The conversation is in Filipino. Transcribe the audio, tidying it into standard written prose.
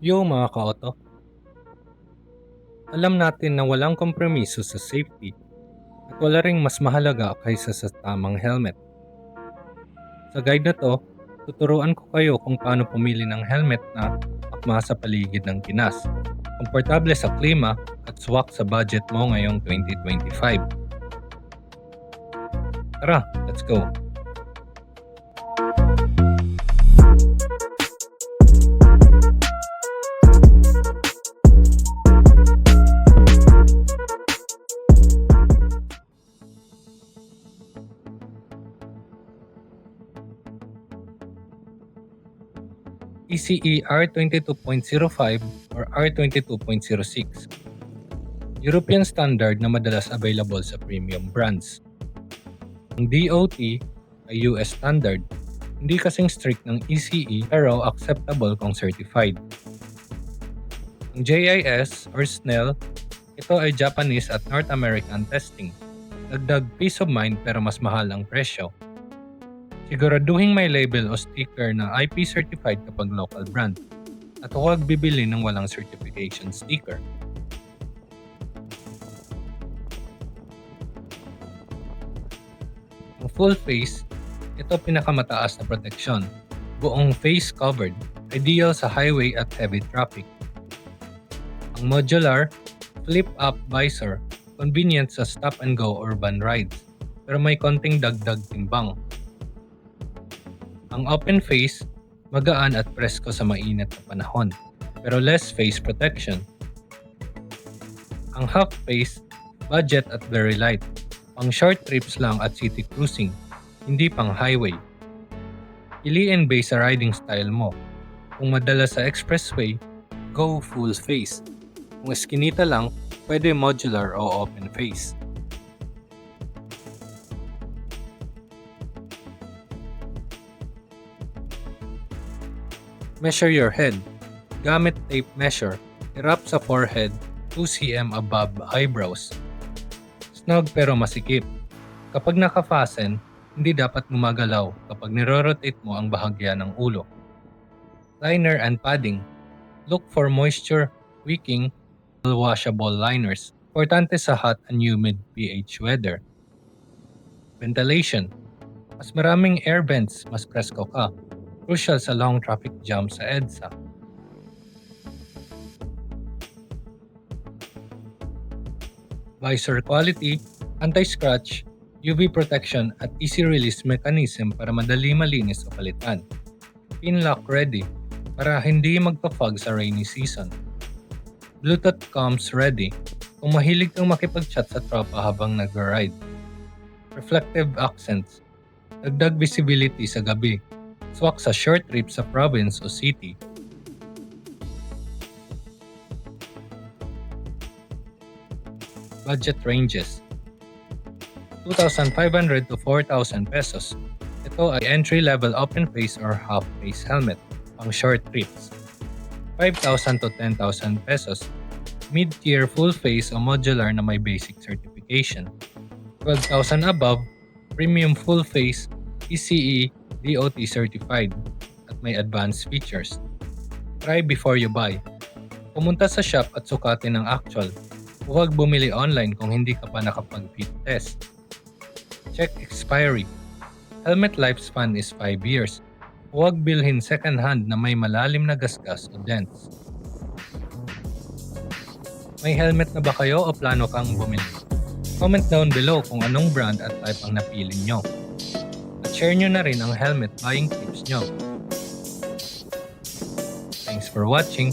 Yo mga ka-auto, alam natin na walang kompromiso sa safety at wala ring mas mahalaga kaysa sa tamang helmet. Sa guide na to, tuturuan ko kayo kung paano pumili ng helmet na akma sa paligid ng Pinas, komportable sa klima at swak sa budget mo ngayong 2025. Tara, let's go! ECE R22.05 or R22.06. European standard na madalas available sa premium brands. Ang DOT ay US standard, hindi kasing strict ng ECE pero acceptable kung certified. Ang JIS or SNEL, ito ay Japanese at North American testing. Dagdag peace of mind pero mas mahal ang presyo. Siguraduhin may label o sticker na IP certified kapag local brand at huwag bibili ng walang certification sticker. Ang full face, ito pinakamataas na proteksyon. Buong face covered, ideal sa highway at heavy traffic. Ang modular, flip-up visor, convenient sa stop-and-go urban rides, pero may konting dagdag timbang. Ang open face, magaan at presko sa mainit na panahon, pero less face protection. Ang half face, budget at very light, pang short trips lang at city cruising, hindi pang highway. Piliin based sa riding style mo. Kung madalas sa expressway, go full face. Kung eskinita lang, pwede modular o open face. Measure your head. Gamit tape measure. Irap sa forehead 2 cm above eyebrows. Snug pero masikip. Kapag naka-fasten, hindi dapat gumagalaw kapag niro-rotate mo ang bahagya ng ulo. Liner and padding. Look for moisture, wicking, washable liners. Importante sa hot and humid PH weather. Ventilation. Mas maraming air vents, mas presko ka. Crucial sa long traffic jam sa EDSA. Visor quality, anti-scratch, UV protection at easy release mechanism para madali malinis o palitan. Pin lock ready para hindi magpa-fog sa rainy season. Bluetooth comms ready kung mahilig kang makipag-chat sa tropa habang nag-ride. Reflective accents, dagdag visibility sa gabi. Swak sa short trip sa province o city. Budget ranges 2,500 to 4,000 pesos. Ito ay entry-level open face or half face helmet pang short trips. 5,000 to 10,000 pesos. Mid-tier full face o modular na may basic certification. 12,000 above, premium full face, ECE, DOT certified at may advanced features. Try before you buy. Pumunta sa shop at sukatin ang actual. Huwag bumili online kung hindi ka pa nakapag-fit test. Check expiry. Helmet lifespan is 5 years. Huwag bilhin second hand na may malalim na gasgas o dents. May helmet na ba kayo o plano kang bumili? Comment down below kung anong brand at type ang napili nyo. Share nyo na rin ang helmet buying tips nyo. Thanks for watching!